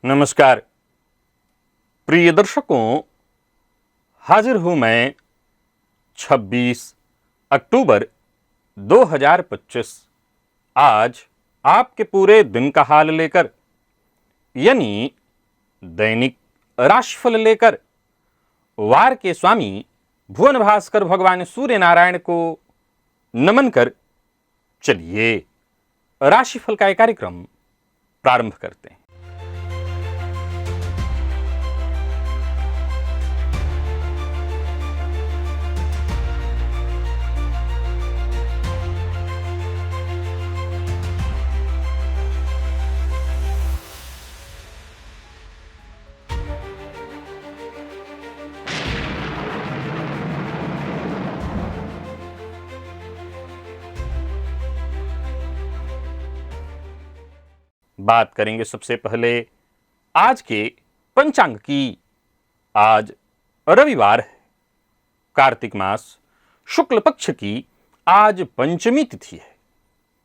नमस्कार प्रिय दर्शकों, हाजिर हूं मैं 26 अक्टूबर 2025 आज आपके पूरे दिन का हाल लेकर, यानी दैनिक राशिफल लेकर वार के स्वामी भुवन भास्कर भगवान सूर्य नारायण को नमन कर चलिए राशिफल का एक कार्यक्रम प्रारंभ करते हैं। बात करेंगे सबसे पहले आज के पंचांग की। आज रविवार है, कार्तिक मास शुक्ल पक्ष की आज पंचमी तिथि है।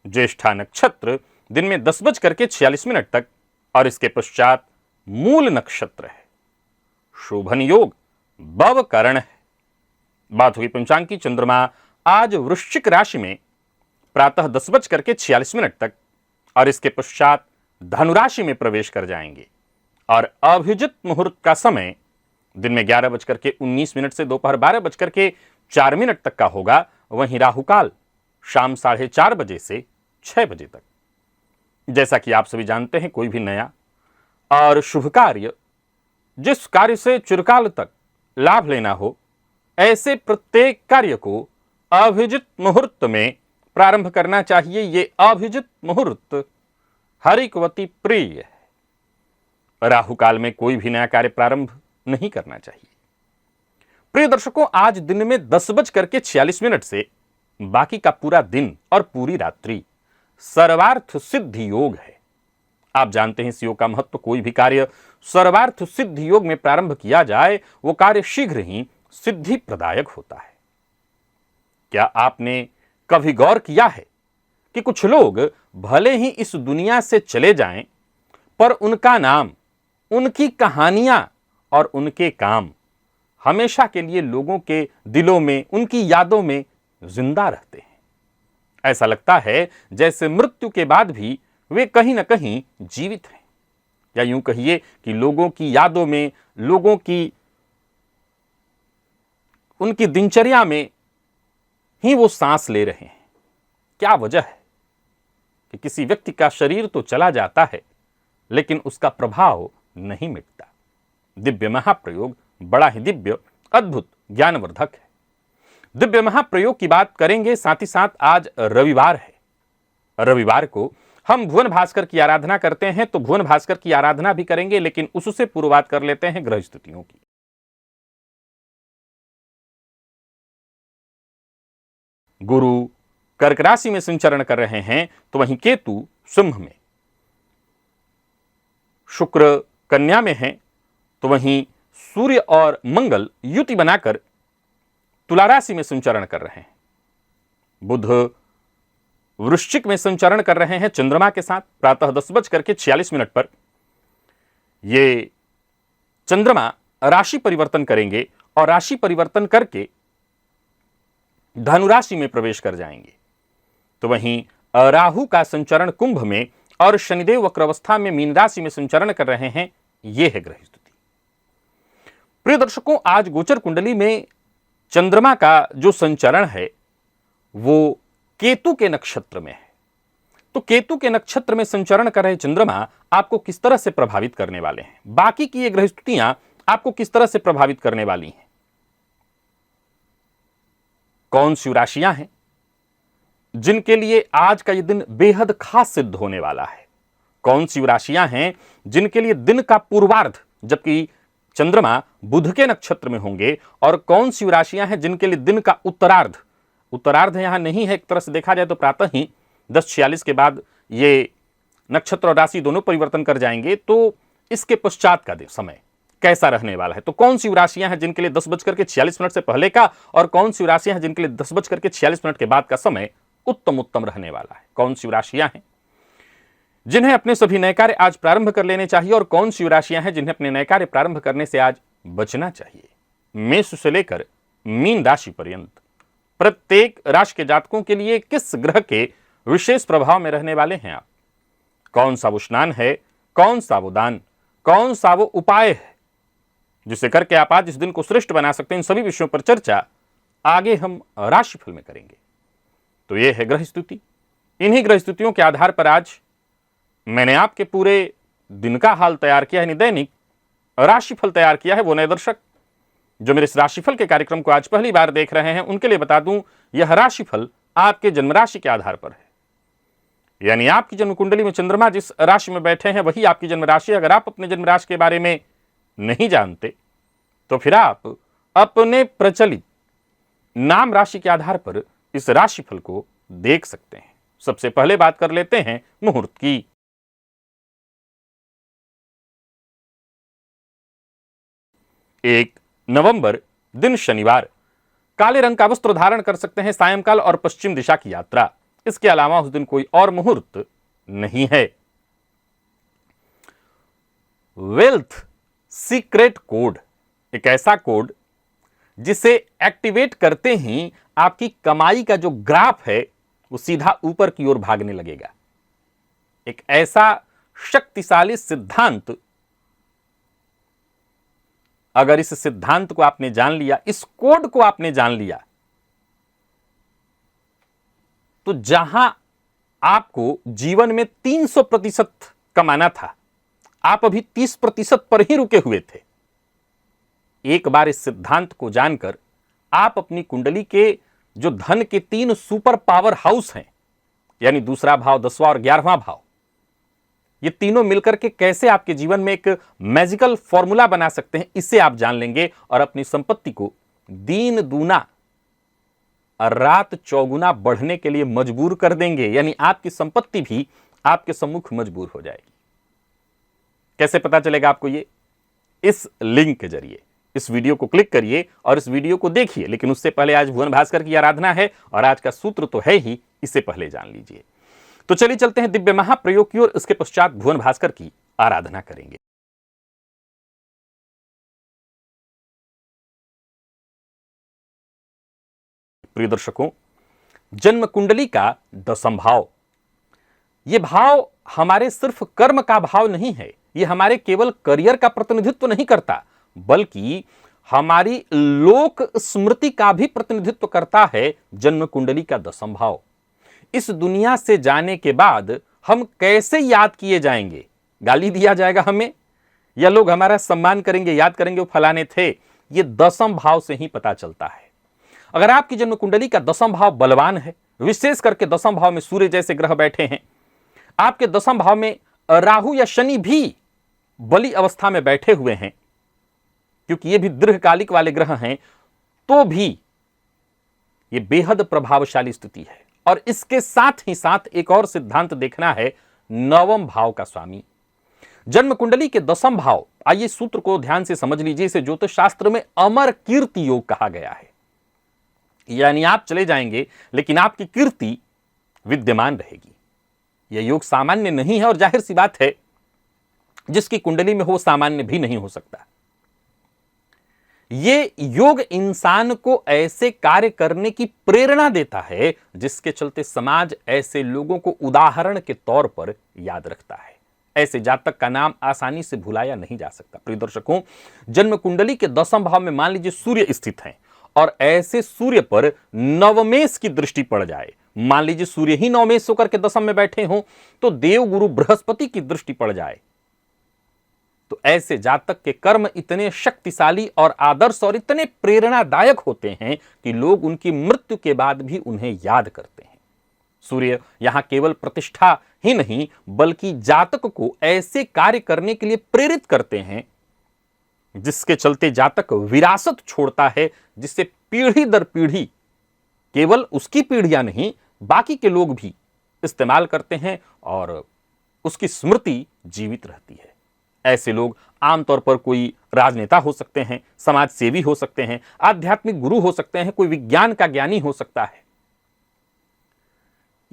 ज्येष्ठा नक्षत्र दिन में 10:46 तक और इसके पश्चात मूल नक्षत्र है। शोभन योग भव करण है। बात हुई पंचांग की। चंद्रमा आज वृश्चिक राशि में प्रातः 10:46 तक और इसके पश्चात धनु राशि में प्रवेश कर जाएंगे और अभिजित मुहूर्त का समय दिन में 11:19 से दोपहर 12:04 तक का होगा। वहीं राहुकाल शाम 4:30 बजे से 6 बजे तक। जैसा कि आप सभी जानते हैं, कोई भी नया और शुभ कार्य, जिस कार्य से चिरकाल तक लाभ लेना हो, ऐसे प्रत्येक कार्य को अभिजित मुहूर्त में प्रारंभ करना चाहिए। ये अभिजित मुहूर्त हरिकवती प्रिय है। राहुकाल में कोई भी नया कार्य प्रारंभ नहीं करना चाहिए। प्रिय दर्शकों, आज दिन में 10:46 से बाकी का पूरा दिन और पूरी रात्रि सर्वार्थ सिद्धि योग है। आप जानते हैं इस योग का महत्व। कोई भी कार्य सर्वार्थ सिद्धि योग में प्रारंभ किया जाए, वो कार्य शीघ्र ही सिद्धि प्रदायक होता है। क्या आपने कभी गौर किया है कि कुछ लोग भले ही इस दुनिया से चले जाएं, पर उनका नाम, उनकी कहानियां और उनके काम हमेशा के लिए लोगों के दिलों में, उनकी यादों में जिंदा रहते हैं। ऐसा लगता है जैसे मृत्यु के बाद भी वे कहीं ना कहीं जीवित हैं, या यूं कहिए कि लोगों की यादों में, लोगों की उनकी दिनचर्या में ही वो सांस ले रहे हैं। क्या वजह है कि किसी व्यक्ति का शरीर तो चला जाता है, लेकिन उसका प्रभाव नहीं मिटता। दिव्य महाप्रयोग बड़ा ही दिव्य, अद्भुत, ज्ञानवर्धक है। दिव्य महाप्रयोग की बात करेंगे। साथ ही साथ आज रविवार है। रविवार को हम भुवन भास्कर की आराधना करते हैं, तो भुवन भास्कर की आराधना भी करेंगे, लेकिन उससे पूर्व बात कर लेते हैं ग्रह स्थितियों की। गुरु कर्क राशि में संचरण कर रहे हैं, तो वहीं केतु सिंह में, शुक्र कन्या में है, तो वहीं सूर्य और मंगल युति बनाकर तुला राशि में संचरण कर रहे हैं। बुध वृश्चिक में संचरण कर रहे हैं चंद्रमा के साथ। प्रातः 10:46 पर ये चंद्रमा राशि परिवर्तन करेंगे और राशि परिवर्तन करके धनु राशि में प्रवेश कर जाएंगे। तो वहीं राहु का संचरण कुंभ में और शनिदेव वक्रावस्था में मीन राशि में संचरण कर रहे हैं। यह है ग्रह स्थिति। प्रिय दर्शकों, आज गोचर कुंडली में चंद्रमा का जो संचरण है वो केतु के नक्षत्र में है। तो केतु के नक्षत्र में संचरण कर रहे चंद्रमा आपको किस तरह से प्रभावित करने वाले हैं, बाकी की ये ग्रह स्थितियां आपको किस तरह से प्रभावित करने वाली हैं, कौन सी राशियां हैं जिनके लिए आज का यह दिन बेहद खास सिद्ध होने वाला है, कौन सी राशियां हैं जिनके लिए दिन का पूर्वार्ध, जबकि चंद्रमा बुध के नक्षत्र में होंगे, और कौन सी राशियां हैं जिनके लिए दिन का उत्तरार्ध, उत्तरार्ध यहां नहीं है, एक तरह से देखा जाए तो प्रातः ही 10:46 के बाद ये नक्षत्र और राशि दोनों परिवर्तन कर जाएंगे, तो इसके पश्चात का समय कैसा रहने वाला है। तो कौन सी राशियां हैं जिनके लिए 10:46 से पहले का, और कौन सी राशियां हैं जिनके लिए 10:46 के बाद का समय उत्तम रहने वाला है। कौन सी राशियां हैं जिन्हें अपने सभी नए कार्य आज प्रारंभ कर लेने चाहिए और कौन सी राशियां हैं जिन्हें अपने नए कार्य प्रारंभ करने से आज बचना चाहिए। मेष से लेकर मीन राशि पर्यंत प्रत्येक राशि के जातकों के लिए किस ग्रह के विशेष प्रभाव में रहने वाले हैं आप, कौन सा वो स्नान है, कौन सा वो दान, कौन सा वो उपाय है जिसे करके आप आज इस दिन को श्रेष्ठ बना सकते हैं, इन सभी विषयों पर चर्चा आगे हम राशिफल में करेंगे। तो यह है ग्रह स्थिति। इन्हीं ग्रह स्थितियों के आधार पर आज मैंने आपके पूरे दिन का हाल तैयार किया है, दैनिक राशिफल तैयार किया है। वो नए दर्शक जो मेरे इस राशिफल के कार्यक्रम को आज पहली बार देख रहे हैं उनके लिए बता दूं, यह राशिफल आपके जन्म राशि के आधार पर है, यानी आपकी जन्म कुंडली में चंद्रमा जिस राशि में बैठे हैं वही आपकी जन्म राशि। अगर आप अपने जन्म राशि के बारे में नहीं जानते तो फिर आप अपने प्रचलित नाम राशि के आधार पर इस राशिफल को देख सकते हैं। सबसे पहले बात कर लेते हैं मुहूर्त की। 1 नवंबर दिन शनिवार, काले रंग का वस्त्र धारण कर सकते हैं, सायंकाल और पश्चिम दिशा की यात्रा। इसके अलावा उस दिन कोई और मुहूर्त नहीं है। वेल्थ सीक्रेट कोड, एक ऐसा कोड जिसे एक्टिवेट करते ही आपकी कमाई का जो ग्राफ है वो सीधा ऊपर की ओर भागने लगेगा। एक ऐसा शक्तिशाली सिद्धांत, अगर इस सिद्धांत को आपने जान लिया, इस कोड को आपने जान लिया, तो जहां आपको जीवन में 300% कमाना था, आप अभी 30% पर ही रुके हुए थे। एक बार इस सिद्धांत को जानकर आप अपनी कुंडली के जो धन के 3 सुपर पावर हाउस हैं, यानी दूसरा भाव, 10वां और 11वां भाव, ये तीनों मिलकर के कैसे आपके जीवन में एक मैजिकल फॉर्मूला बना सकते हैं, इसे आप जान लेंगे और अपनी संपत्ति को दिन दूना रात चौगुना बढ़ने के लिए मजबूर कर देंगे, यानी आपकी संपत्ति भी आपके सम्मुख मजबूर हो जाएगी। कैसे पता चलेगा आपको ये? इस लिंक के जरिए इस वीडियो को क्लिक करिए और इस वीडियो को देखिए। लेकिन उससे पहले आज भुवन भास्कर की आराधना है और आज का सूत्र तो है ही, इसे पहले जान लीजिए। तो चलिए चलते हैं दिव्य महाप्रयोग की ओर, इसके पश्चात भुवन भास्कर की आराधना करेंगे। प्रिय दर्शकों, जन्म कुंडली का 10वां भाव, यह भाव हमारे सिर्फ कर्म का भाव नहीं है, यह हमारे केवल करियर का प्रतिनिधित्व नहीं करता, बल्कि हमारी लोक स्मृति का भी प्रतिनिधित्व करता है। जन्म कुंडली का 10वां भाव, इस दुनिया से जाने के बाद हम कैसे याद किए जाएंगे? गाली दिया जाएगा हमें या लोग हमारा सम्मान करेंगे, याद करेंगे वो फलाने थे? ये 10वां भाव से ही पता चलता है। अगर आपकी जन्म कुंडली का 10वां भाव बलवान है, विशेष करके 10वां भाव में सूर्य जैसे ग्रह बैठे हैं, आपके 10वां भाव में राहु या शनि भी बली अवस्था में बैठे हुए हैं, क्योंकि ये भी दीर्घकालिक वाले ग्रह हैं, तो भी ये बेहद प्रभावशाली स्थिति है। और इसके साथ ही साथ एक और सिद्धांत देखना है, 9वां भाव का स्वामी। जन्म कुंडली के 10वां भाव, आइए सूत्र को ध्यान से समझ लीजिए। इसे ज्योतिष शास्त्र में अमर कीर्ति योग कहा गया है, यानी आप चले जाएंगे लेकिन आपकी कीर्ति विद्यमान रहेगी। यह योग सामान्य नहीं है और जाहिर सी बात है जिसकी कुंडली में हो सामान्य भी नहीं हो सकता। ये योग इंसान को ऐसे कार्य करने की प्रेरणा देता है जिसके चलते समाज ऐसे लोगों को उदाहरण के तौर पर याद रखता है। ऐसे जातक का नाम आसानी से भुलाया नहीं जा सकता। प्रिय दर्शकों, जन्म कुंडली के 10वां भाव में मान लीजिए सूर्य स्थित हैं और ऐसे सूर्य पर नवमेश की दृष्टि पड़ जाए, मान लीजिए सूर्य ही नवमेश होकर के 10वां में बैठे हों, तो देव गुरु बृहस्पति की दृष्टि पड़ जाए, तो ऐसे जातक के कर्म इतने शक्तिशाली और आदर्श और इतने प्रेरणादायक होते हैं कि लोग उनकी मृत्यु के बाद भी उन्हें याद करते हैं। सूर्य यहां केवल प्रतिष्ठा ही नहीं बल्कि जातक को ऐसे कार्य करने के लिए प्रेरित करते हैं जिसके चलते जातक विरासत छोड़ता है, जिससे पीढ़ी दर पीढ़ी केवल उसकी पीढ़ियां नहीं बाकी के लोग भी इस्तेमाल करते हैं और उसकी स्मृति जीवित रहती है। ऐसे लोग आमतौर पर कोई राजनेता हो सकते हैं, समाज सेवी हो सकते हैं, आध्यात्मिक गुरु हो सकते हैं, कोई विज्ञान का ज्ञानी हो सकता है।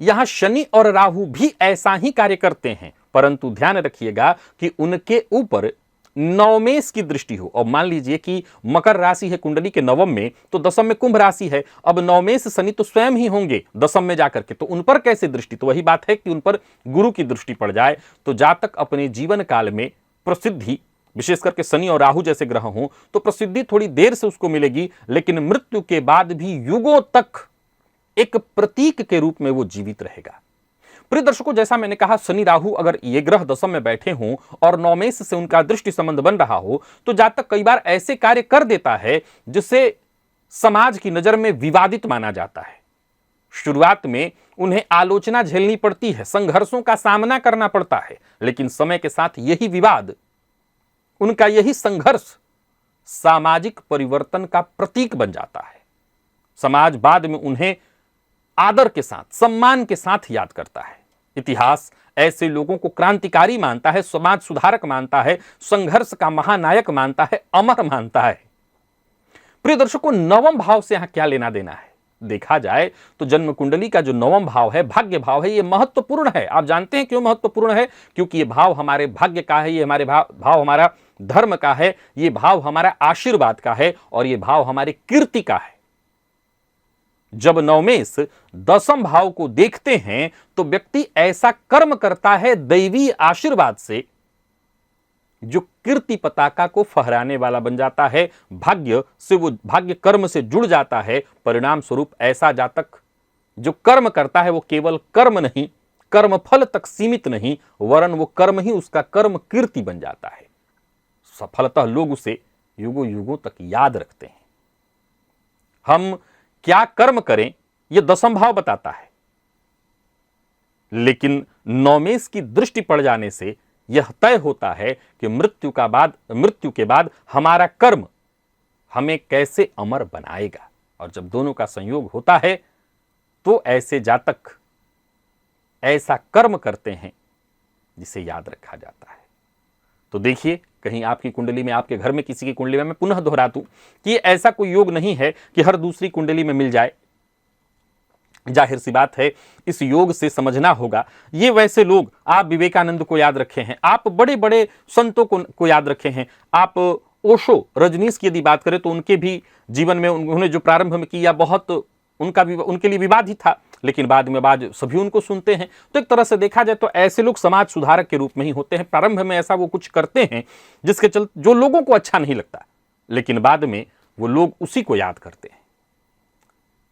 यहां शनि और राहु भी ऐसा ही कार्य करते हैं, परंतु ध्यान रखिएगा कि उनके ऊपर नवमेश की दृष्टि हो। और मान लीजिए कि मकर राशि है कुंडली के नवम में, तो दशम में कुंभ राशि है। अब नवमेश शनि तो स्वयं ही होंगे दशम में जाकर के, तो उन पर कैसे दृष्टि? तो वही बात है कि उन पर गुरु की दृष्टि पड़ जाए तो जातक अपने जीवन काल में प्रसिद्धि, विशेष करके शनि और राहु जैसे ग्रह हों तो प्रसिद्धि थोड़ी देर से उसको मिलेगी, लेकिन मृत्यु के बाद भी युगों तक एक प्रतीक के रूप में वो जीवित रहेगा। प्रिय दर्शकों, जैसा मैंने कहा, शनि राहु अगर ये ग्रह दशम में बैठे हों और नवमेश से उनका दृष्टि संबंध बन रहा हो तो जातक कई बार ऐसे कार्य कर देता है जिससे समाज की नजर में विवादित माना जाता है। शुरुआत में उन्हें आलोचना झेलनी पड़ती है, संघर्षों का सामना करना पड़ता है, लेकिन समय के साथ यही विवाद, उनका यही संघर्ष सामाजिक परिवर्तन का प्रतीक बन जाता है। समाज बाद में उन्हें आदर के साथ, सम्मान के साथ याद करता है। इतिहास ऐसे लोगों को क्रांतिकारी मानता है, समाज सुधारक मानता है, संघर्ष का महानायक मानता है, अमर मानता है। प्रिय दर्शकों, नवम भाव से यहां क्या लेना देना है? देखा जाए तो जन्म कुंडली का जो नवम भाव है, भाग्य भाव है, यह महत्वपूर्ण है। आप जानते हैं क्यों महत्वपूर्ण है? क्योंकि यह भाव हमारे भाग्य का है, यह हमारे भाव हमारा धर्म का है, यह भाव हमारा आशीर्वाद का है और यह भाव हमारे कीर्ति का है। जब नवमेश दशम भाव को देखते हैं तो व्यक्ति ऐसा कर्म करता है दैवी आशीर्वाद से जो कीर्ति पताका को फहराने वाला बन जाता है, भाग्य से वो भाग्य कर्म से जुड़ जाता है। परिणाम स्वरूप ऐसा जातक जो कर्म करता है वो केवल कर्म नहीं, कर्म फल तक सीमित नहीं, वरन वो कर्म ही उसका कर्म कीर्ति बन जाता है। सफलतः लोग उसे युगों युगों तक याद रखते हैं। हम क्या कर्म करें यह दशम भाव बताता है, लेकिन नवमेश की दृष्टि पड़ जाने से यह तय होता है कि मृत्यु के बाद हमारा कर्म हमें कैसे अमर बनाएगा। और जब दोनों का संयोग होता है तो ऐसे जातक ऐसा कर्म करते हैं जिसे याद रखा जाता है। तो देखिए, कहीं आपकी कुंडली में, आपके घर में किसी की कुंडली में, मैं पुनः दोहरा दूं कि ऐसा कोई योग नहीं है कि हर दूसरी कुंडली में मिल जाए। जाहिर सी बात है, इस योग से समझना होगा, ये वैसे लोग, आप विवेकानंद को याद रखे हैं, आप बड़े बड़े संतों को याद रखे हैं, आप ओशो, रजनीश की यदि बात करें तो उनके भी जीवन में उन्होंने जो प्रारंभ में किया बहुत उनके लिए विवाद ही था, लेकिन बाद में सभी उनको सुनते हैं। तो एक तरह से देखा जाए तो ऐसे लोग समाज सुधारक के रूप में ही होते हैं। प्रारंभ में ऐसा वो कुछ करते हैं जिसके चलते जो लोगों को अच्छा नहीं लगता, लेकिन बाद में वो लोग उसी को याद करते हैं।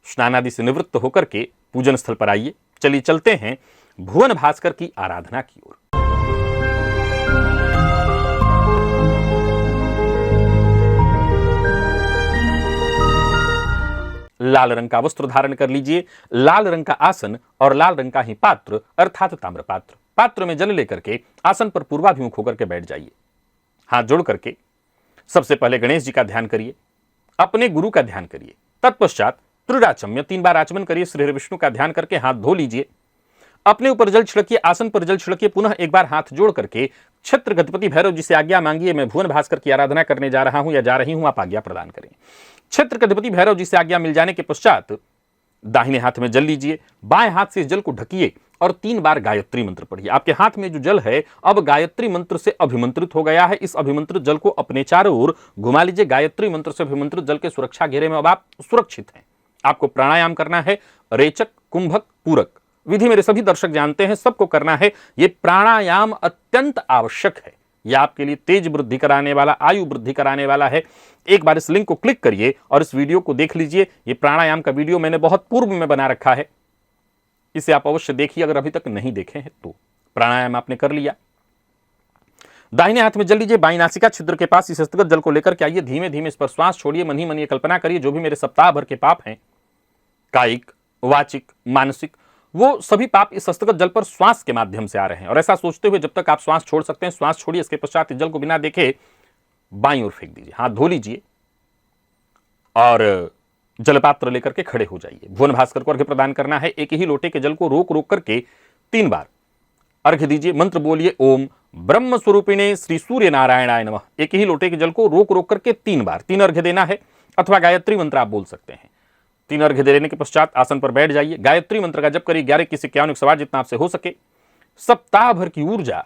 स्नान आदि से निवृत्त होकर के पूजन स्थल पर आइए। चलिए चलते हैं भुवन भास्कर की आराधना की ओर। लाल रंग का वस्त्र धारण कर लीजिए, लाल रंग का आसन और लाल रंग का ही पात्र अर्थात ताम्र पात्र। पात्र में जल लेकर के आसन पर पूर्वाभिमुख होकर के बैठ जाइए। हाथ जोड़ करके सबसे पहले गणेश जी का ध्यान करिए, अपने गुरु का ध्यान करिए। तत्पश्चात त्रिराचम्य 3 बार आचमन करिए, श्री हरि विष्णु का ध्यान करके हाथ धो लीजिए। अपने ऊपर जल छिड़किए, आसन पर जल छिड़किए। पुनः एक बार हाथ जोड़ करके क्षत्र गणपति भैरव जी से आज्ञा मांगिए, मैं भुवन भास्कर की आराधना करने जा रहा हूं या जा रही हूं, आप आज्ञा प्रदान करें। क्षत्र गणपति भैरव जी से आज्ञा मिल जाने के पश्चात दाहिने हाथ में जल लीजिए, बाएं हाथ से इस जल को ढकिए और 3 बार गायत्री मंत्र पढ़िए। आपके हाथ में जो जल है अब गायत्री मंत्र से अभिमंत्रित हो गया है। इस अभिमंत्रित जल को अपने चारों ओर घुमा लीजिए। गायत्री मंत्र से अभिमंत्रित जल के सुरक्षा घेरे में अब आप सुरक्षित हैं। आपको प्राणायाम करना है, रेचक, कुंभक, पूरक विधि मेरे सभी दर्शक जानते हैं, सबको करना है। यह प्राणायाम अत्यंत आवश्यक है। यह आपके लिए तेज वृद्धि कराने वाला, आयु वृद्धि कराने वाला है। एक बार इस लिंक को क्लिक करिए और इस वीडियो को देख लीजिए। यह प्राणायाम का वीडियो मैंने बहुत पूर्व में बना रखा है, इसे आप अवश्य देखिए अगर अभी तक नहीं देखे हैं तो। प्राणायाम आपने कर लिया, दाहिने हाथ में जल लीजिए, बाईं नासिका छिद्र के पास इस हस्तगत जल को लेकर के आइए। धीमे धीमे इस पर श्वास छोड़िए, मन ही मन ये कल्पना करिए जो भी मेरे सप्ताह भर के पाप हैं, कायिक, वाचिक, मानसिक, वो सभी पाप इस हस्तगत जल पर श्वास के माध्यम से आ रहे हैं। और ऐसा सोचते हुए जब तक आप श्वास छोड़ सकते हैं श्वास छोड़िए। इसके पश्चात इस जल को बिना देखे बाईं ओर फेंक दीजिए, हाथ धो लीजिए और जलपात्र लेकर के खड़े हो जाइए। भुवन भास्कर को अर्घ्य प्रदान करना है। एक ही लोटे के जल को रोक रोक करके 3 बार अर्घ्य दीजिए। मंत्र बोलिए, ओम ब्रह्म स्वरूपिणे श्री सूर्य नारायणाय नमः। एक ही लोटे के जल को रोक रोक करके 3 बार 3 अर्घ्य देना है, अथवा गायत्री मंत्र आप बोल सकते हैं। 3 अर्घ्य देने के पश्चात आसन पर बैठ जाइए। गायत्री मंत्र का जप करिए 11 की 51 सवार जितना आपसे हो सके। सप्ताह भर की ऊर्जा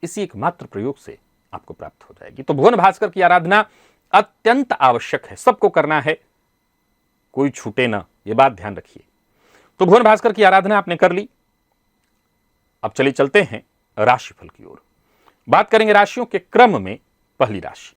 इसी एकमात्र प्रयोग से आपको प्राप्त हो जाएगी। तो भुवन भास्कर की आराधना अत्यंत आवश्यक है, सबको करना है, कोई छूटे ना, यह बात ध्यान रखिए। तो भुवन भास्कर की आराधना आपने कर ली। अब चलिए चलते हैं राशिफल की ओर। बात करेंगे राशियों के क्रम में। पहली राशि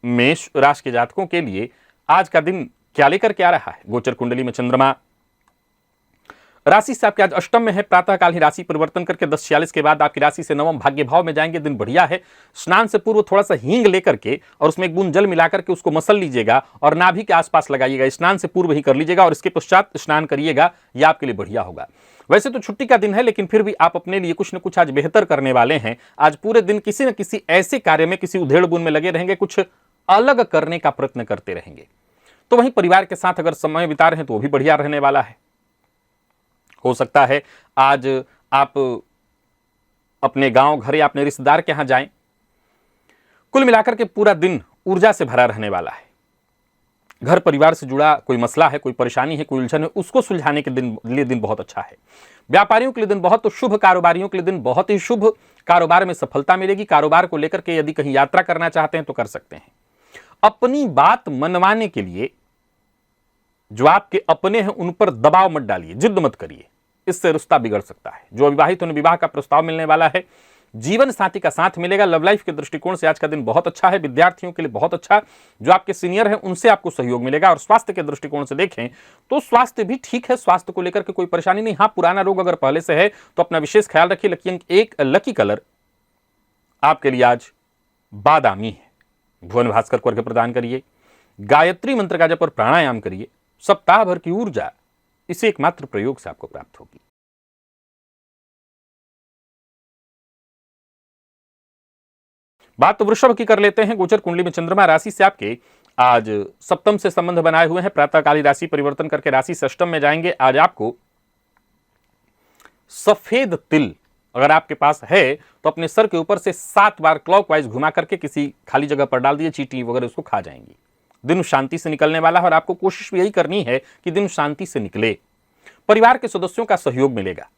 मेष राशि के जातकों के लिए आज का दिन क्या लेकर के आ रहा है? गोचर कुंडली में चंद्रमा राशि से आपके आज अष्टम में है। प्रातःकाल ही राशि परिवर्तन करके 10:46 के बाद आपकी राशि से नवम भाग्य भाव में जाएंगे। दिन बढ़िया है। स्नान से पूर्व थोड़ा सा हींग लेकर के और उसमें एक बूंद जल मिलाकर के उसको मसल लीजिएगा और नाभि के आसपास लगाइएगा। स्नान से पूर्व ही कर लीजिएगा और इसके पश्चात स्नान करिएगा, यह आपके लिए बढ़िया होगा। वैसे तो छुट्टी का दिन है, लेकिन फिर भी आप अपने लिए कुछ न कुछ आज बेहतर करने वाले हैं। आज पूरे दिन किसी न किसी ऐसे कार्य में, किसी उधेड़ बुन में लगे रहेंगे, कुछ अलग करने का प्रयत्न करते रहेंगे। तो वहीं परिवार के साथ अगर समय बिता रहे हैं तो वो भी बढ़िया रहने वाला है। हो सकता है आज आप अपने गांव, घर या अपने रिश्तेदार के यहां जाएं। कुल मिलाकर के पूरा दिन ऊर्जा से भरा रहने वाला है। घर परिवार से जुड़ा कोई मसला है, कोई परेशानी है, कोई उलझन है, उसको सुलझाने के लिए दिन बहुत अच्छा है। व्यापारियों के लिए दिन बहुत शुभ, कारोबारियों के लिए दिन बहुत ही शुभ। कारोबार में सफलता मिलेगी। कारोबार को लेकर के यदि कहीं यात्रा करना चाहते हैं तो कर सकते हैं। अपनी बात मनवाने के लिए जो आपके अपने हैं उन पर दबाव मत डालिए, जिद मत करिए, इससे रिश्ता बिगड़ सकता है। जो अविवाहित उन्हें विवाह का प्रस्ताव मिलने वाला है। जीवन साथी का साथ मिलेगा। लव लाइफ के दृष्टिकोण से आज का दिन बहुत अच्छा है। विद्यार्थियों के लिए बहुत अच्छा। जो आपके सीनियर हैं उनसे आपको सहयोग मिलेगा। और स्वास्थ्य के दृष्टिकोण से देखें तो स्वास्थ्य भी ठीक है। स्वास्थ्य को लेकर के कोई परेशानी नहीं। हाँ, पुराना रोग अगर पहले से है तो अपना विशेष ख्याल रखिए। लकी अंक 1, लकी कलर आपके लिए आज बादामी है। भुवन भास्कर को अर्घ्य प्रदान करिए। गायत्री मंत्र का जप और प्राणायाम करिए। सप्ताह भर की ऊर्जा इसे एकमात्र प्रयोग से आपको प्राप्त होगी। बात तो वृषभ की कर लेते हैं। गोचर कुंडली में चंद्रमा राशि से आपके आज सप्तम से संबंध बनाए हुए हैं। प्रातःकाली राशि परिवर्तन करके राशि से अष्टम में जाएंगे। आज आपको सफेद तिल अगर आपके पास है तो अपने सर के ऊपर से 7 बार क्लॉकवाइज घुमा करके किसी खाली जगह पर डाल दीजिए। चींटी वगैरह उसको खा जाएंगी। दिन शांति से निकलने वाला है और आपको कोशिश भी यही करनी है कि दिन शांति से निकले। परिवार के सदस्यों का सहयोग मिलेगा।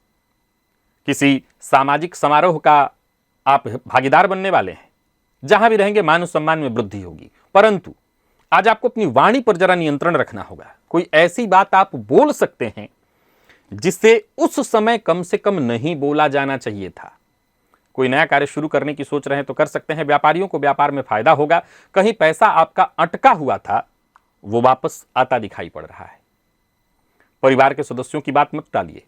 किसी सामाजिक समारोह का आप भागीदार बनने वाले हैं। जहां भी रहेंगे मान सम्मान में वृद्धि होगी। परंतु आज आपको अपनी वाणी पर जरा नियंत्रण रखना होगा। कोई ऐसी बात आप बोल सकते हैं जिससे उस समय कम से कम नहीं बोला जाना चाहिए था। कोई नया कार्य शुरू करने की सोच रहे हैं तो कर सकते हैं। व्यापारियों को व्यापार में फायदा होगा। कहीं पैसा आपका अटका हुआ था वो वापस आता दिखाई पड़ रहा है। परिवार के सदस्यों की बात मत टालिए।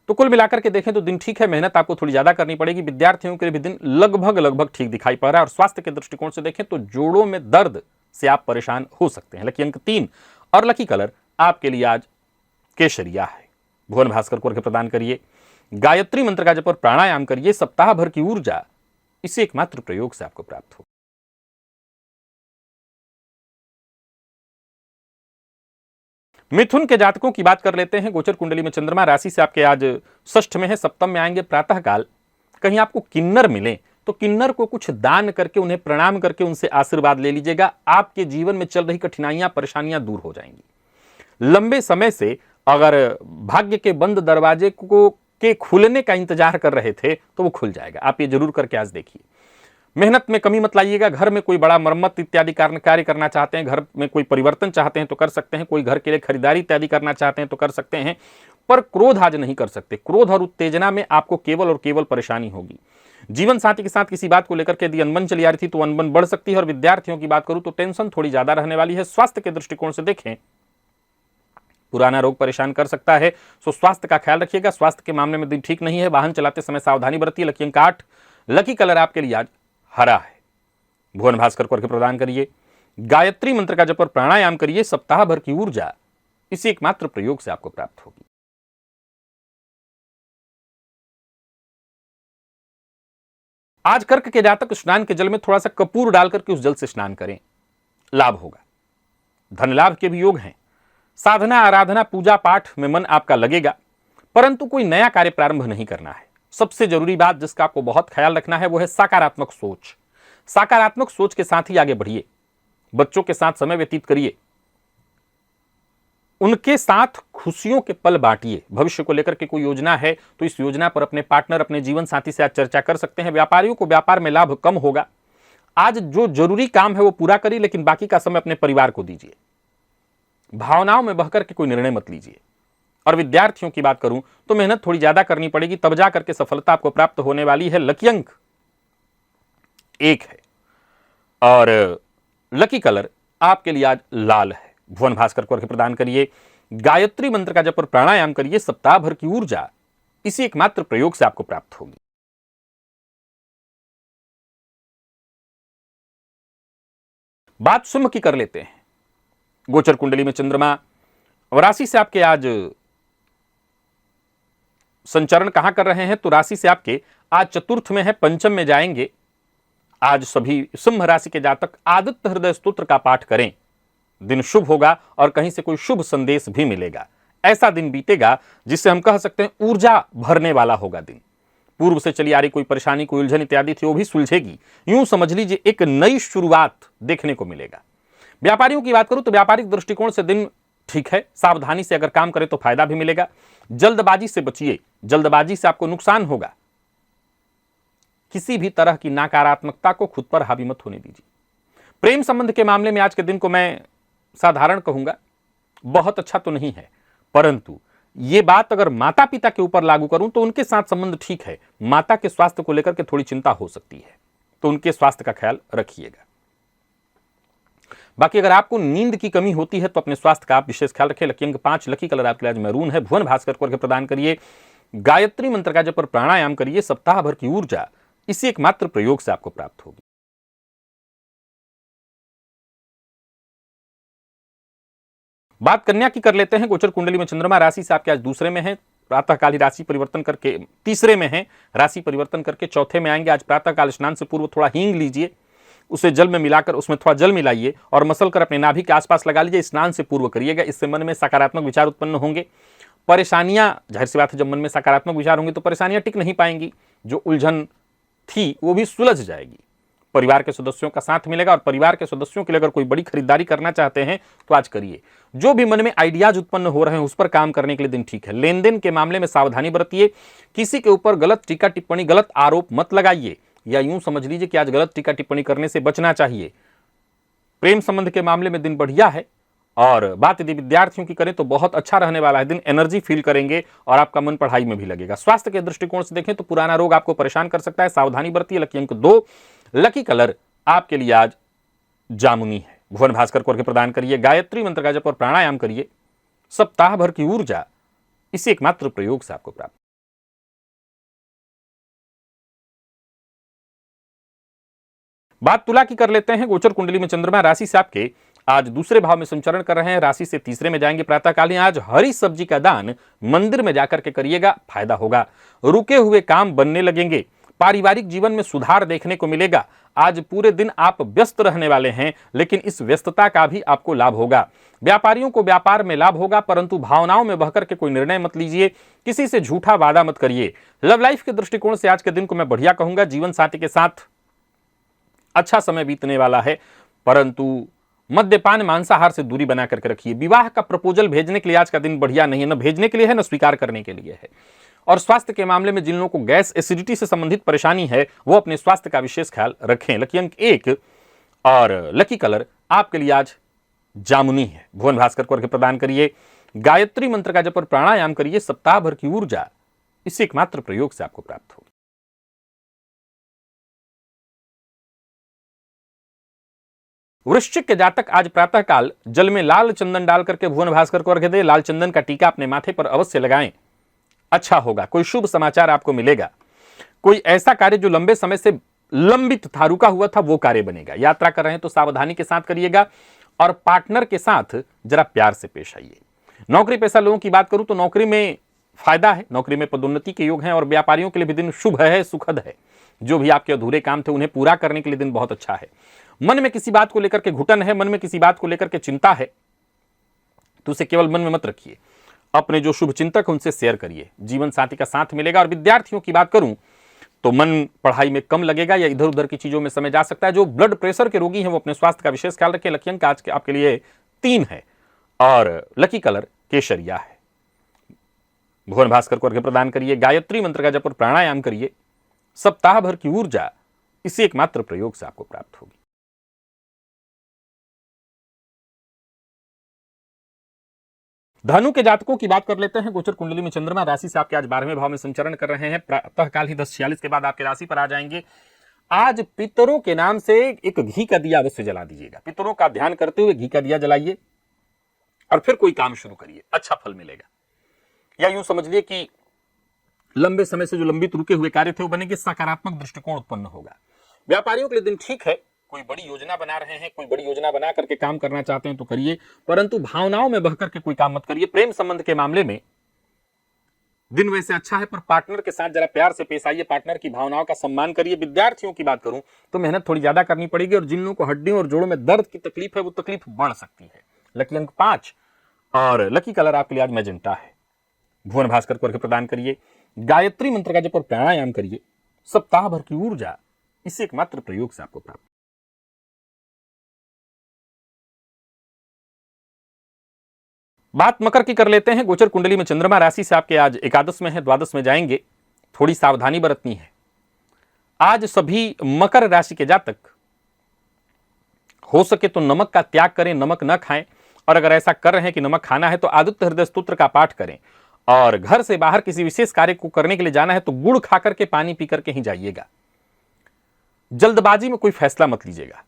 तो कुल मिलाकर के देखें तो दिन ठीक है। मेहनत आपको थोड़ी ज्यादा करनी पड़ेगी। विद्यार्थियों के लिए भी दिन लगभग ठीक दिखाई पड़ रहा है। और स्वास्थ्य के दृष्टिकोण से देखें तो जोड़ों में दर्द से आप परेशान हो सकते हैं। लकी अंक 3 और लकी कलर आपके लिए आज केसरिया है। भुवन भास्कर को अर्घ्य प्रदान करिए। गायत्री मंत्र का जप और प्राणायाम करिए। सप्ताह भर की ऊर्जा इसे एकमात्र प्रयोग से आपको प्राप्त हो। मिथुन के जातकों की बात कर लेते हैं। गोचर कुंडली में चंद्रमा राशि से आपके आज षष्ठ में है, सप्तम में आएंगे। प्रातःकाल कहीं आपको किन्नर मिले तो किन्नर को कुछ दान करके, उन्हें प्रणाम करके उनसे आशीर्वाद ले लीजिएगा। आपके जीवन में चल रही कठिनाइयां, परेशानियां दूर हो जाएंगी। लंबे समय से अगर भाग्य के बंद दरवाजे को के खुलने का इंतजार कर रहे थे तो वो खुल जाएगा। आप ये जरूर करके आज देखिए। मेहनत में कमी मत लाइएगा। घर में कोई बड़ा मरम्मत इत्यादि कार्य करना चाहते हैं, घर में कोई परिवर्तन चाहते हैं तो कर सकते हैं। कोई घर के लिए खरीदारी इत्यादि करना चाहते हैं तो कर सकते हैं। पर क्रोध आज नहीं कर सकते। क्रोध और उत्तेजना में आपको केवल और केवल परेशानी होगी। जीवन साथी के साथ किसी बात को लेकर के यदि अनबन चली आ रही थी तो अनबन बढ़ सकती है। और विद्यार्थियों की बात करूं तो टेंशन थोड़ी ज्यादा रहने वाली है। स्वास्थ्य के दृष्टिकोण से देखें पुराना रोग परेशान कर सकता है, सो स्वास्थ्य का ख्याल रखिएगा। स्वास्थ्य के मामले में दिन ठीक नहीं है। वाहन चलाते समय सावधानी बरतिए। लकी अंक 8, लकी कलर आपके लिए आज हरा है। भुवन भास्कर को अर्घ्य प्रदान करिए। गायत्री मंत्र का जप और प्राणायाम करिए। सप्ताह भर की ऊर्जा इसी एकमात्र प्रयोग से आपको प्राप्त होगी। आज कर्क के जातक स्नान के जल में थोड़ा सा कपूर डालकर के उस जल से स्नान करें, लाभ होगा। धन लाभ के भी योग हैं। साधना, आराधना, पूजा पाठ में मन आपका लगेगा, परंतु कोई नया कार्य प्रारंभ नहीं करना है। सबसे जरूरी बात जिसका आपको बहुत ख्याल रखना है वो है सकारात्मक सोच। सकारात्मक सोच के साथ ही आगे बढ़िए। बच्चों के साथ समय व्यतीत करिए, उनके साथ खुशियों के पल बांटिए। भविष्य को लेकर के कोई योजना है तो इस योजना पर अपने पार्टनर, अपने जीवन साथी से आज चर्चा कर सकते हैं। व्यापारियों को व्यापार में लाभ कम होगा। आज जो जरूरी काम है वो पूरा करिए, लेकिन बाकी का समय अपने परिवार को दीजिए। भावनाओं में बहकर के कोई निर्णय मत लीजिए। और विद्यार्थियों की बात करूं तो मेहनत थोड़ी ज्यादा करनी पड़ेगी, तब जा करके सफलता आपको प्राप्त होने वाली है। लकी अंक 1 है और लकी कलर आपके लिए आज लाल है। भुवन भास्कर को अर्घ्य प्रदान करिए, गायत्री मंत्र का जप और प्राणायाम करिए। सप्ताह भर की ऊर्जा इसी एकमात्र प्रयोग से आपको प्राप्त होगी। बात शुभ की कर लेते हैं। गोचर कुंडली में चंद्रमा और राशि से आपके आज संचरण कहां कर रहे हैं, तो राशि से आपके आज चतुर्थ में है, पंचम में जाएंगे। आज सभी सिंह राशि के जातक आदित्य हृदय स्तोत्र का पाठ करें। दिन शुभ होगा और कहीं से कोई शुभ संदेश भी मिलेगा। ऐसा दिन बीतेगा जिससे हम कह सकते हैं ऊर्जा भरने वाला होगा दिन। पूर्व से चली आ रही कोई परेशानी, कोई उलझन इत्यादि थी, वो भी सुलझेगी। यूं समझ लीजिए एक नई शुरुआत देखने को मिलेगा। व्यापारियों की बात करूं तो व्यापारिक दृष्टिकोण से दिन ठीक है। सावधानी से अगर काम करें तो फायदा भी मिलेगा। जल्दबाजी से बचिए, जल्दबाजी से आपको नुकसान होगा। किसी भी तरह की नकारात्मकता को खुद पर हावी मत होने दीजिए। प्रेम संबंध के मामले में आज के दिन को मैं साधारण कहूंगा, बहुत अच्छा तो नहीं है, परंतु यह बात अगर माता पिता के ऊपर लागू करूं तो उनके साथ संबंध ठीक है। माता के स्वास्थ्य को लेकर के थोड़ी चिंता हो सकती है, तो उनके स्वास्थ्य का ख्याल रखिएगा। बाकी अगर आपको नींद की कमी होती है तो अपने स्वास्थ्य का आप विशेष ख्याल रखें। लकी अंक 5, लकी कलर आपके लिए आज मैरून है। भुवन भास्कर को अर्घ्य प्रदान करिए, गायत्री मंत्र का जप और प्राणायाम करिए। सप्ताह भर की ऊर्जा इसी एकमात्र प्रयोग से आपको प्राप्त होगी। बात कन्या की कर लेते हैं। गोचर कुंडली में चंद्रमा राशि से आपके आज दूसरे में है, प्रातःकाल ही राशि परिवर्तन करके तीसरे में है, राशि परिवर्तन करके चौथे में आएंगे। आज प्रातःकाल स्नान से पूर्व थोड़ा हींग लीजिए, उसे जल में मिलाकर उसमें थोड़ा जल मिलाइए और मसल कर अपने नाभि के आसपास लगा लीजिए। स्नान से पूर्व करिएगा, इससे मन में सकारात्मक विचार उत्पन्न होंगे। परेशानियां, जाहिर सी बात है, जब मन में सकारात्मक विचार होंगे तो परेशानियां टिक नहीं पाएंगी। जो उलझन थी वो भी सुलझ जाएगी। परिवार के सदस्यों का साथ मिलेगा और परिवार के सदस्यों के लिए अगर कोई बड़ी खरीदारी करना चाहते हैं तो आज करिए। जो भी मन में आइडियाज उत्पन्न हो रहे हैं उस पर काम करने के लिए दिन ठीक है। लेन देन के मामले में सावधानी बरतिए। किसी के ऊपर गलत टीका टिप्पणी, गलत आरोप मत लगाइए, या यूं समझ लीजिए कि आज गलत टीका टिप्पणी करने से बचना चाहिए। प्रेम संबंध के मामले में दिन बढ़िया है और बात यदि विद्यार्थियों की करें तो बहुत अच्छा रहने वाला है दिन। एनर्जी फील करेंगे और आपका मन पढ़ाई में भी लगेगा। स्वास्थ्य के दृष्टिकोण से देखें तो पुराना रोग आपको परेशान कर सकता है, सावधानी बरतिए। लकी अंक 2, लकी कलर आपके लिए आज जामुनी है। भुवन भास्कर को अर्घ्य प्रदान करिए, गायत्री मंत्र का जप और प्राणायाम करिए। सप्ताह भर की ऊर्जा इसी एकमात्र प्रयोग से आपको प्राप्त। बात तुला की कर लेते हैं। गोचर कुंडली में चंद्रमा राशि से आपके आज दूसरे भाव में संचरण कर रहे हैं, राशि से तीसरे में जाएंगे। प्रातःकालीन आज हरी सब्जी का दान मंदिर में जाकर के करिएगा, फायदा होगा। रुके हुए काम बनने लगेंगे। पारिवारिक जीवन में सुधार देखने को मिलेगा। आज पूरे दिन आप व्यस्त रहने वाले हैं, लेकिन इस व्यस्तता का भी आपको लाभ होगा। व्यापारियों को व्यापार में लाभ होगा, परंतु भावनाओं में बहकर के कोई निर्णय मत लीजिए। किसी से झूठा वादा मत करिए। लव लाइफ के दृष्टिकोण से आज के दिन को मैं बढ़िया कहूंगा। जीवन साथी के साथ अच्छा समय बीतने वाला है, परंतु मद्यपान, मांसाहार से दूरी बना करके रखिए। विवाह का प्रपोजल भेजने के लिए आज का दिन बढ़िया नहीं है, न भेजने के लिए है न स्वीकार करने के लिए है। और स्वास्थ्य के मामले में जिन लोगों को गैस एसिडिटी से संबंधित परेशानी है वो अपने स्वास्थ्य का विशेष ख्याल रखें। लकी अंक 1 और लकी कलर आपके लिए आज जामुनी है। भुवन भास्कर को अर्घ्य प्रदान करिए, गायत्री मंत्र का जप और प्राणायाम करिए। सप्ताह भर की ऊर्जा इसी एकमात्र प्रयोग से आपको प्राप्त होगी। वृश्चिक के जातक आज प्रातःकाल जल में लाल चंदन डाल करके भुवन भास्कर को अर्घ्य दे। लाल चंदन का टीका अपने माथे पर अवश्य लगाएं, अच्छा होगा। कोई शुभ समाचार आपको मिलेगा। कोई ऐसा कार्य जो लंबे समय से लंबित था, रुका हुआ था, वो कार्य बनेगा। यात्रा कर रहे हैं तो सावधानी के साथ करिएगा और पार्टनर के साथ जरा प्यार से पेश आइए। नौकरी पेशा लोगों की बात करूं तो नौकरी में फायदा है, नौकरी में पदोन्नति के योग हैं और व्यापारियों के लिए भी दिन शुभ है, सुखद है। जो भी आपके अधूरे काम थे उन्हें पूरा करने के लिए दिन बहुत अच्छा है। मन में किसी बात को लेकर के घुटन है, मन में किसी बात को लेकर के चिंता है, तो उसे केवल मन में मत रखिए, अपने जो शुभ चिंतक हैं उनसे शेयर करिए। जीवन साथी का साथ मिलेगा। और विद्यार्थियों की बात करूं तो मन पढ़ाई में कम लगेगा या इधर उधर की चीजों में समय जा सकता है। जो ब्लड प्रेशर के रोगी हैं वो अपने स्वास्थ्य का विशेष ख्याल रखें। लकी अंक आज के आपके लिए 3 है और लकी कलर केसरिया है। भुवन भास्कर को अर्घ्य प्रदान करिए, गायत्री मंत्र का जप और प्राणायाम करिए। सप्ताह भर की ऊर्जा इसी एकमात्र प्रयोग से आपको प्राप्त होगी। धनु के जातकों की बात कर लेते हैं। गोचर कुंडली में चंद्रमा राशि से आपके आज 12वें भाव में संचरण कर रहे हैं। प्रातःकाल ही 10:46 के बाद आपके राशि पर आ जाएंगे। आज पितरों के नाम से एक घी का दिया अवश्य जला दीजिएगा। पितरों का ध्यान करते हुए घी का दिया जलाइए और फिर कोई काम शुरू करिए, अच्छा फल मिलेगा। या यूं समझिए कि लंबे समय से जो लंबित रुके हुए कार्य थे वो बनेंगे, सकारात्मक दृष्टिकोण उत्पन्न होगा। व्यापारियों के लिए दिन ठीक है। कोई बड़ी योजना बना रहे हैं, कोई बड़ी योजना बना करके काम करना चाहते हैं तो करिए, परंतु भावनाओं में बहकर के कोई काम मत करिए। प्रेम संबंध के मामले में दिन वैसे अच्छा है, पर पार्टनर के साथ जरा प्यार से पेश आइए, पार्टनर की भावनाओं का सम्मान करिए। विद्यार्थियों की बात करूं तो मेहनत थोड़ी ज्यादा करनी पड़ेगी और जिन लोगों को हड्डियों और जोड़ों में दर्द की तकलीफ है वो तकलीफ बढ़ सकती है। लकी अंक 5 और लकी कलर आपके लिए आज मैजेंटा है। भुवन भास्कर को अर्घ्य प्रदान करिए, गायत्री मंत्र का जप और प्राणायाम करिए। सप्ताह भर की ऊर्जा इसी एकमात्र प्रयोग से आपको प्राप्त। बात मकर की कर लेते हैं। गोचर कुंडली में चंद्रमा राशि से आपके आज एकादश में है, द्वादश में जाएंगे, थोड़ी सावधानी बरतनी है। आज सभी मकर राशि के जातक हो सके तो नमक का त्याग करें, नमक न खाएं, और अगर ऐसा कर रहे हैं कि नमक खाना है तो आदित्य हृदय स्तोत्र का पाठ करें। और घर से बाहर किसी विशेष कार्य को करने के लिए जाना है तो गुड़ खा करके, पानी पी करके ही जाइएगा। जल्दबाजी में कोई फैसला मत लीजिएगा।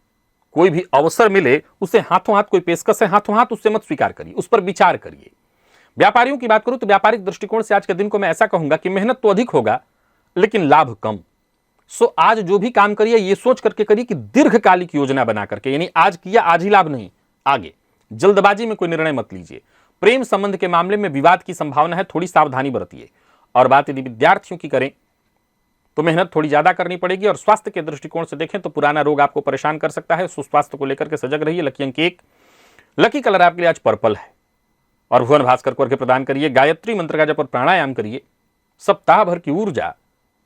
कोई भी अवसर मिले उसे हाथों हाथ, कोई पेशकश है हाथों हाथ, उससे मत स्वीकार करिए, उस पर विचार करिए। व्यापारियों की बात करूं तो व्यापारिक दृष्टिकोण से आज के दिन को मैं ऐसा कहूंगा कि मेहनत तो अधिक होगा लेकिन लाभ कम। सो आज जो भी काम करिए ये सोच करके करिए कि दीर्घकालिक योजना बना करके, यानी आज किया आज ही लाभ नहीं, आगे। जल्दबाजी में कोई निर्णय मत लीजिए। प्रेम संबंध के मामले में विवाद की संभावना है, थोड़ी सावधानी बरतिए। और बात यदि विद्यार्थियों की करें तो मेहनत थोड़ी ज्यादा करनी पड़ेगी। और स्वास्थ्य के दृष्टिकोण से देखें तो पुराना रोग आपको परेशान कर सकता है, सुस्वास्थ्य को लेकर के सजग रहिए। लकी अंक 1, लकी कलर आपके लिए आज पर्पल है। और भुवन भास्कर को अर्घ्य प्रदान करिए, गायत्री मंत्र का जप और प्राणायाम करिए। सप्ताह भर की ऊर्जा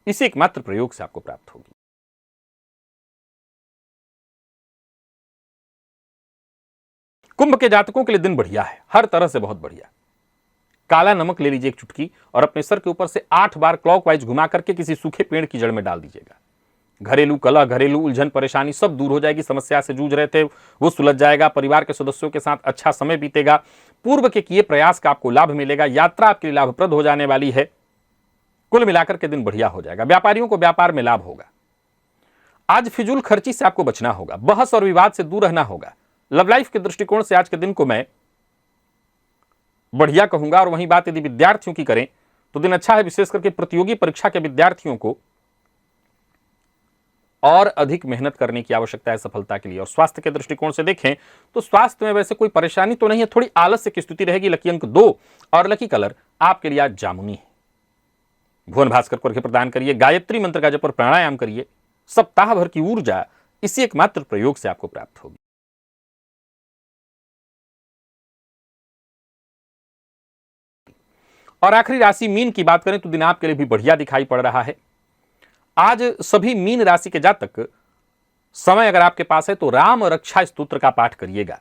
इसी एकमात्र प्रयोग से आपको प्राप्त होगी। कुंभ के जातकों के लिए दिन बढ़िया है, हर तरह से बहुत बढ़िया। काला नमक ले लीजिए एक चुटकी और अपने सर के ऊपर से 8 बार क्लॉकवाइज घुमा करके किसी सूखे पेड़ की जड़ में डाल दीजिएगा। घरेलू कलह, घरेलू उलझन, परेशानी सब दूर हो जाएगी। समस्या से जूझ रहे थे वो सुलझ जाएगा। परिवार के सदस्यों के साथ अच्छा समय बीतेगा। पूर्व के किए प्रयास का आपको लाभ मिलेगा। यात्रा आपके लिए लाभप्रद हो जाने वाली है। कुल मिलाकर के दिन बढ़िया हो जाएगा। व्यापारियों को व्यापार में लाभ होगा। आज फिजूल खर्ची से आपको बचना होगा। बहस और विवाद से दूर रहना होगा। लव लाइफ के दृष्टिकोण से आज के दिन को मैं बढ़िया कहूंगा। और वहीं बात यदि विद्यार्थियों की करें तो दिन अच्छा है। विशेष करके प्रतियोगी परीक्षा के विद्यार्थियों को और अधिक मेहनत करने की आवश्यकता है सफलता के लिए। और स्वास्थ्य के दृष्टिकोण से देखें तो स्वास्थ्य में वैसे कोई परेशानी तो नहीं है, थोड़ी आलस्य की स्थिति रहेगी। लकी अंक 2 और लकी कलर आपके लिए आज जामुनी है। भुवन भास्कर को अर्घ्य प्रदान करिए, गायत्री मंत्र का जप और प्राणायाम करिए। सप्ताह भर की ऊर्जा इसी एकमात्र प्रयोग से आपको प्राप्त होगी। और आखिरी राशि मीन की बात करें तो दिन आपके लिए भी बढ़िया दिखाई पड़ रहा है। आज सभी मीन राशि के जातक समय अगर आपके पास है तो राम रक्षा स्तोत्र का पाठ करिएगा।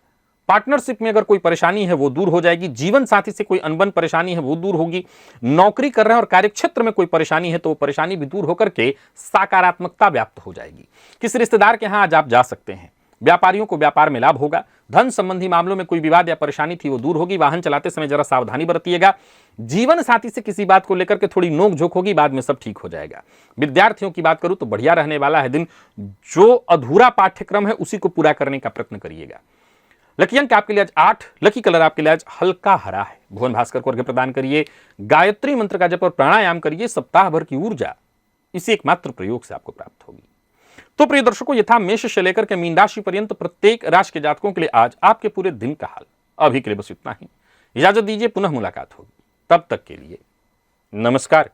पार्टनरशिप में अगर कोई परेशानी है वो दूर हो जाएगी। जीवन साथी से कोई अनबन परेशानी है वो दूर होगी। नौकरी कर रहे हैं और कार्यक्षेत्र में कोई परेशानी है तो वो परेशानी भी दूर होकर के सकारात्मकता व्याप्त हो जाएगी। किसी रिश्तेदार के यहां आज आप जा सकते हैं। व्यापारियों को व्यापार में लाभ होगा। धन संबंधी मामलों में कोई विवाद या परेशानी थी वो दूर होगी। वाहन चलाते समय जरा सावधानी बरतिएगा। जीवन साथी से किसी बात को लेकर के थोड़ी नोक झोंक होगी, बाद में सब ठीक हो जाएगा। विद्यार्थियों की बात करूं तो बढ़िया रहने वाला है दिन। जो अधूरा पाठ्यक्रम है उसी को पूरा करने का प्रयत्न करिएगा। लकी अंक आपके लिए आज 8, लकी कलर आपके लिए आज हल्का हरा है। भुवन भास्कर को अर्घ्य प्रदान करिए, गायत्री मंत्र का जप और प्राणायाम करिए। सप्ताह भर की ऊर्जा इसी एकमात्र प्रयोग से आपको प्राप्त होगी। तो प्रिय दर्शकों, ये था मेष से लेकर के मीन राशि पर्यंत प्रत्येक राशि के जातकों के लिए आज आपके पूरे दिन का हाल। अभी के लिए बस इतना ही। इजाजत दीजिए, पुनः मुलाकात होगी। तब तक के लिए नमस्कार।